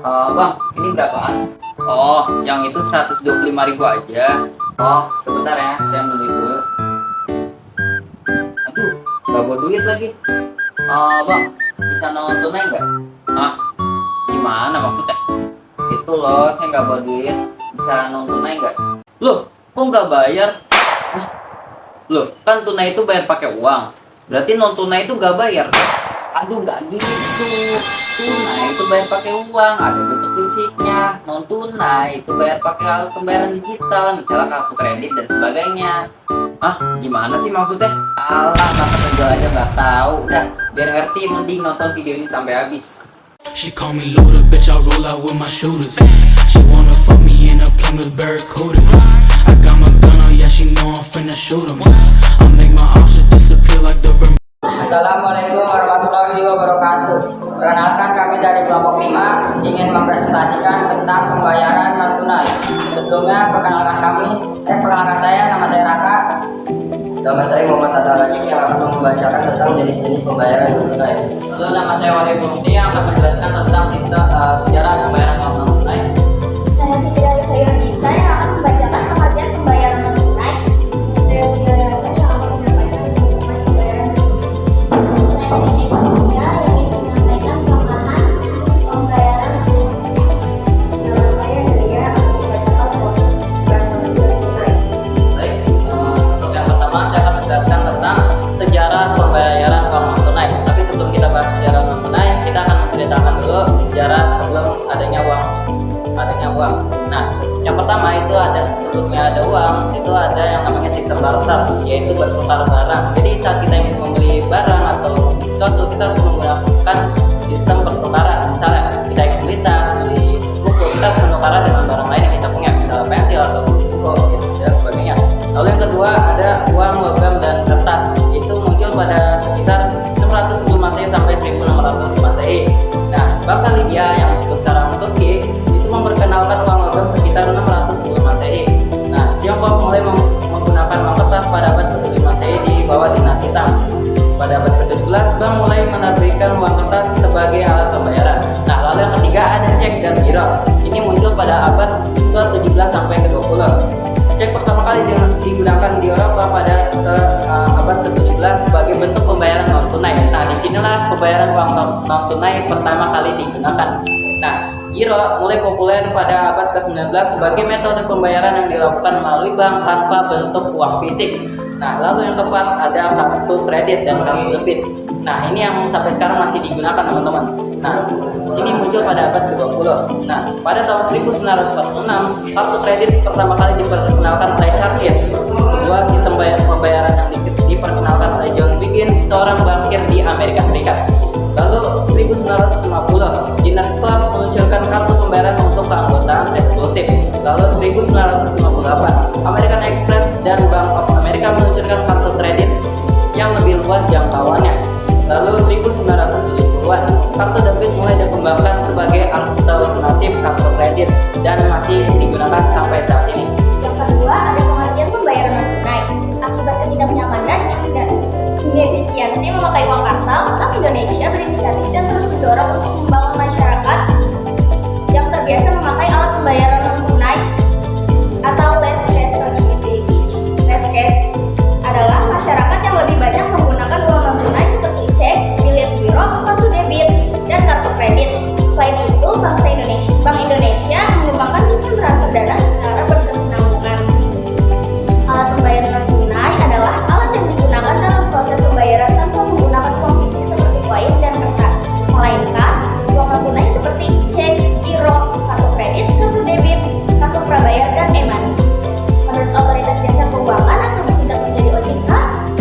Bang, ini berapaan? Oh, yang itu 125.000 aja. Oh, sebentar ya, saya beli dulu. Aduh, gak bawa duit lagi. Bang, bisa non tunai nggak? Ah, gimana maksudnya? Itu loh, saya nggak bawa duit. Bisa non tunai nggak? Loh, kok nggak bayar? Hah? Loh, kan tunai itu bayar pakai uang. Berarti non tunai itu nggak bayar. Aduh, nggak gitu. Tunai itu bayar pakai uang, ada bentuk fisiknya. Non tunai itu bayar pakai alat pembayaran digital, misalnya kartu kredit dan sebagainya. Ah, gimana sih maksudnya? Alah, masa penjual aja nggak tahu. Udah, biar ngerti mending nonton video ini sampai habis. She call me Luda, bitch, I roll out with my shooters. She wanna fuck me in a Plymouth Barracuda. I got my gun out, yeah, she know I'm finna shoot 'em. I make my options disappear like the burn. Assalamualaikum warahmatullahi wabarakatuh. Perkenalkan, kami dari kelompok 5 ingin mempresentasikan tentang pembayaran non tunai. Sebelumnya perkenalkan saya, nama saya Raka. Nama saya Muhammad Atta Rasyid yang akan membacakan tentang jenis-jenis pembayaran non tunai. Lalu nama saya Wahid Mufti yang akan menjelaskan tentang sistem sejarah pembayaran non tunai. Saya Tidra Nisa yang akan membacakan pengertian pembayaran non tunai. Saya Tidra Nisa yang akan menyampaikan pengumuman pembayaran non tunai. Saya Nini Fatia yang ingin menyampaikan pelanggahan pembayaran non tunai. Nama saya Delia akan membacakan proses transaksi non tunai. Baik, untuk yang pertama saya akan menjelaskan tentang sejarah pembayaran uang non tunai. Tapi sebelum kita bahas sejarah non tunai, kita akan menceritakan dulu sejarah sebelum adanya uang. Nah, yang pertama itu sebelumnya ada uang, itu ada yang namanya sistem barter, yaitu bertukar barang. Jadi saat kita ingin membeli barang atau sesuatu, kita harus menggunakan sistem pertukaran. Misalnya kita ingin beli tas, beli buku, kita harus menukar dengan barang lain yang kita punya, misalnya pensil atau buku gitu, dan sebagainya. Lalu yang kedua ada uang logam dan kertas. Itu muncul pada sekitar 600 sebelum Masehi sampai 1600 Masehi. Nah, bangsa Lydia yang disebut sekarang Turki itu memperkenalkan uang logam sekitar 600 sebelum Masehi. Nah, Tiongkok mulai menggunakan uang kertas pada abad ke-7 Masehi di bawah dinasti Tang. Pada abad ke-17, bank mulai menerbitkan uang kertas sebagai alat pembayaran. Nah, lalu yang ketiga ada cek dan giro. Ini muncul pada abad ke-17 sampai ke-20. Cek pertama kali digunakan di Eropa pada abad ke-17 sebagai bentuk pembayaran non tunai. Nah, disinilah pembayaran uang non tunai pertama kali digunakan. Nah, giro mulai populer pada abad ke-19 sebagai metode pembayaran yang dilakukan melalui bank tanpa bentuk uang fisik. Nah, lalu yang keempat ada kartu kredit dan kartu debit. Nah, ini yang sampai sekarang masih digunakan, teman-teman. Nah, ini muncul pada abad ke-20. Nah, pada tahun 1946, kartu kredit pertama kali diperkenalkan oleh Chartier, sebuah sistem pembayaran yang diperkenalkan oleh John Wiggins, seorang bankir di Amerika Serikat. Lalu 1950, Diners Club meluncurkan kartu pembayaran untuk keanggotaan eksklusif. Lalu 1958, American Express dan Bank of America meluncurkan kartu kredit yang lebih luas jangkauannya. Lalu 1970-an, kartu debit mulai dikembangkan sebagai alternatif kartu kredit dan masih digunakan sampai saat ini. Yang kedua ada pengertian pembayaran non tunai. Akibat ketidaknyamanan dan inefisiensi memakai uang kartal, Bank Indonesia berinisiatif dan terus mendorong untuk membangun masyarakat yang terbiasa memakai alat pembayaran non tunai atau less cash society. Less cash adalah masyarakat yang lebih banyak menggunakan uang non tunai seperti cek, bilet giro, kartu debit, dan kartu kredit. Selain itu, Bank Indonesia mengembangkan sistem transfer dana secara berkesinambungan. Alat pembayaran non tunai adalah alat yang digunakan dalam proses pembayaran tanpa menggunakan uang fisik seperti koin dan kertas, melainkan uang non tunai seperti cek, giro, kartu kredit, kartu debit, kartu prabayar, dan e-money. Menurut Otoritas Jasa Keuangan atau disingkat menjadi OJK,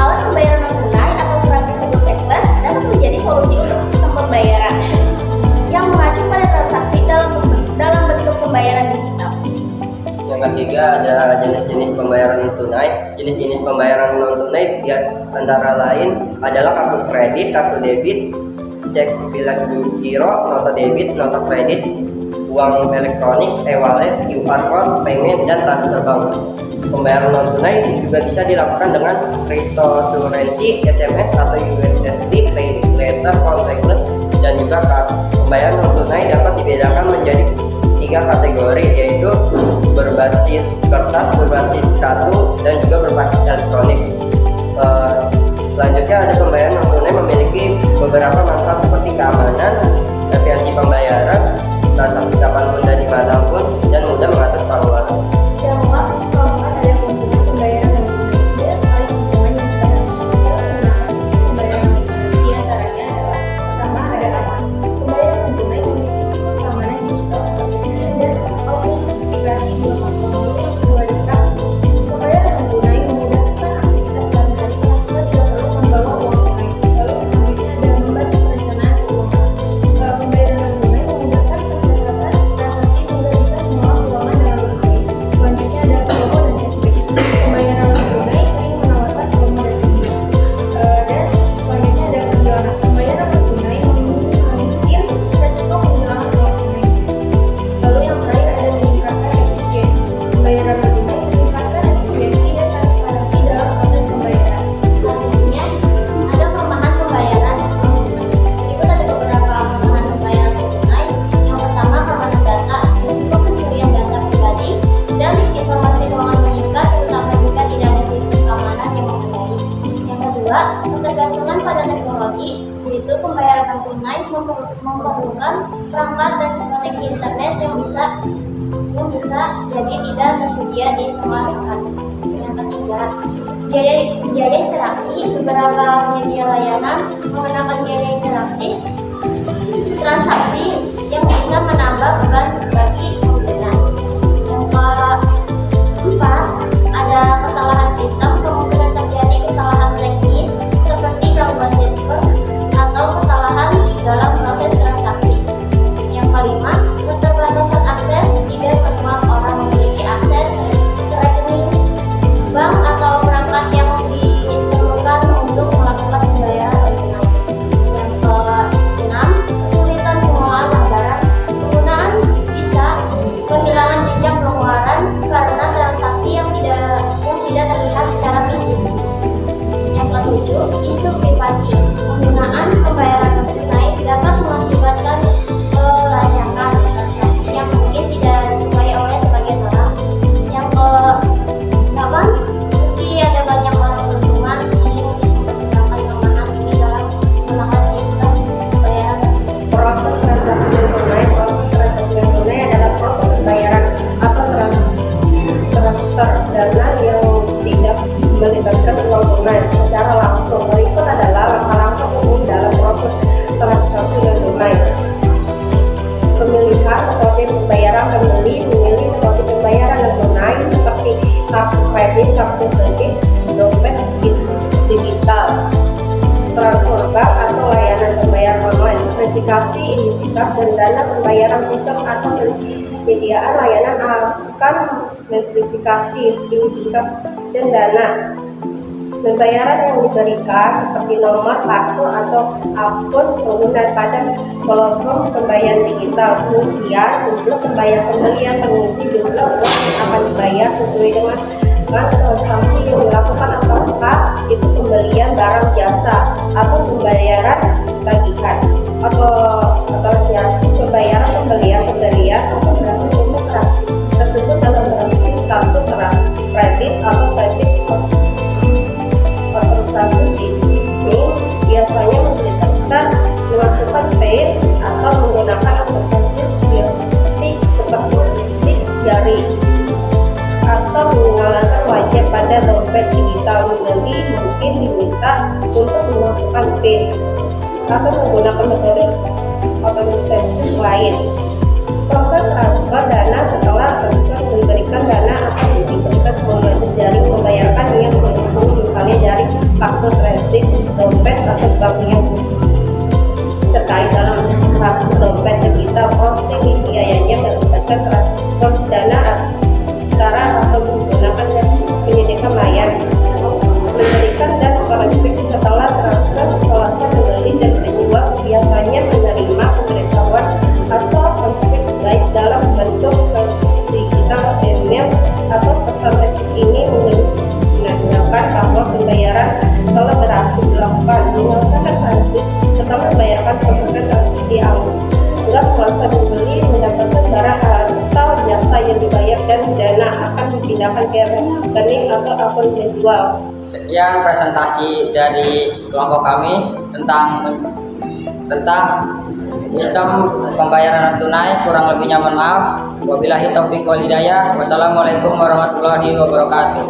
alat pembayaran non tunai atau kerap disebut cashless dapat menjadi solusi untuk sistem pembayaran yang mengacu pada transaksi dalam bentuk pembayaran digital. Yang ketiga ada jenis-jenis pembayaran non tunai. Jenis-jenis pembayaran non tunai antara lain adalah kartu kredit, kartu debit, cek, bilet giro, nota debit, nota kredit, uang elektronik, e-wallet, QR code, payment, dan transfer bank. Pembayaran non tunai juga bisa dilakukan dengan cryptocurrency, SMS atau USSD, credit letter, contactless, dan juga pembayaran non tunai dapat dibedakan menjadi bisa jadi tidak tersedia di semua tempat. Yang ketiga, biaya interaksi. Beberapa penyedia layanan mengenakan biaya interaksi transaksi yang bisa menambah beban bagi pengguna. Yang keempat, ada kesalahan sistem. Kemungkinan terjadi kesalahan teknis seperti gangguan sistem atau kesalahan dalam proses transaksi. Yang kelima, keterbatasan akses. Tidak semua orang memiliki akses ke rekening bank atau perangkat yang diperlukan untuk melakukan pembayaran tunai. Yang keenam, kesulitan pengelolaan anggaran. Penggunaan bisa kehilangan jejak pengeluaran karena transaksi yang tidak terlihat secara fisik. Yang ketujuh, isu privasi. Penggunaan pembayaran tunai dapat mengakibatkan pelacakan transaksi yang mungkin tidak disukai oleh sebagian orang. Yang ke-8, meski ada banyak orang berhubungan penting untuk mempertimbangkan kelemahan ini dalam menggunakan sistem pembayaran. Proses transaksi non tunai adalah proses pembayaran atau transfer dana yang tidak melibatkan uang tunai secara langsung. Berikut adalah langkah-langkah umum dalam proses transaksi non tunai. Pemilihan metode pembayaran. Pembeli memilih metode pembayaran non tunai seperti kartu kredit, kartu debit, dompet digital, transfer bank atau layanan pembayaran online. Verifikasi identitas dan dana pembayaran. Sistem atau penyediaan layanan akan memverifikasi identitas dan dana pembayaran yang diberikan seperti nomor kartu atau akun pengguna pada platform pembayaran digital. Pengisian jumlah pembayar pembelian, pengisi jumlah uang yang akan dibayar sesuai dengan transaksi yang dilakukan, apakah itu pembelian barang jasa atau pembayaran tagihan, atau transaksi pembayaran pembelian atau transaksi tersebut dalam basis kartu kredit atau debit. Transaksi ini biasanya melibatkan memasukkan PIN atau menggunakan aplikasi biometrik seperti sidik jari atau mengenalkan wajah pada dompet digital. Pembeli mungkin diminta untuk memasukkan PIN atau menggunakan metode otentikasi lain. Proses transfer dana. Setelah transfer diberikan dana akan diberikan pembayaran dari pembayaran yang menghubungi, misalnya dari kartu kredit, dompet atau bank yang terkait dalam transaksi dompet digital. Proses ini biayanya melibatkan transfer dana antara atau menggunakan penyedia layanan memberikan dan elektronik. Setelah transaksi selesai, pembeli dan penjual biasanya menerima pemberitahuan atau konsep baik dalam bentuk digital, email atau pesan teks. Ini menandakan bahwa pembayaran telah berhasil dilakukan. Menyelesaikan transaksi. Setelah membayarkan transaksi dianggap selesai, pembeli mendapatkan barang atau jasa yang dibayar dan dana akan dipindahkan ke rekening atau akun penjual. Sekian presentasi dari kelompok kami tentang sistem pembayaran non tunai. Kurang lebihnya mohon maaf. Wabillahi taufiq wal hidayah. Wassalamualaikum warahmatullahi wabarakatuh.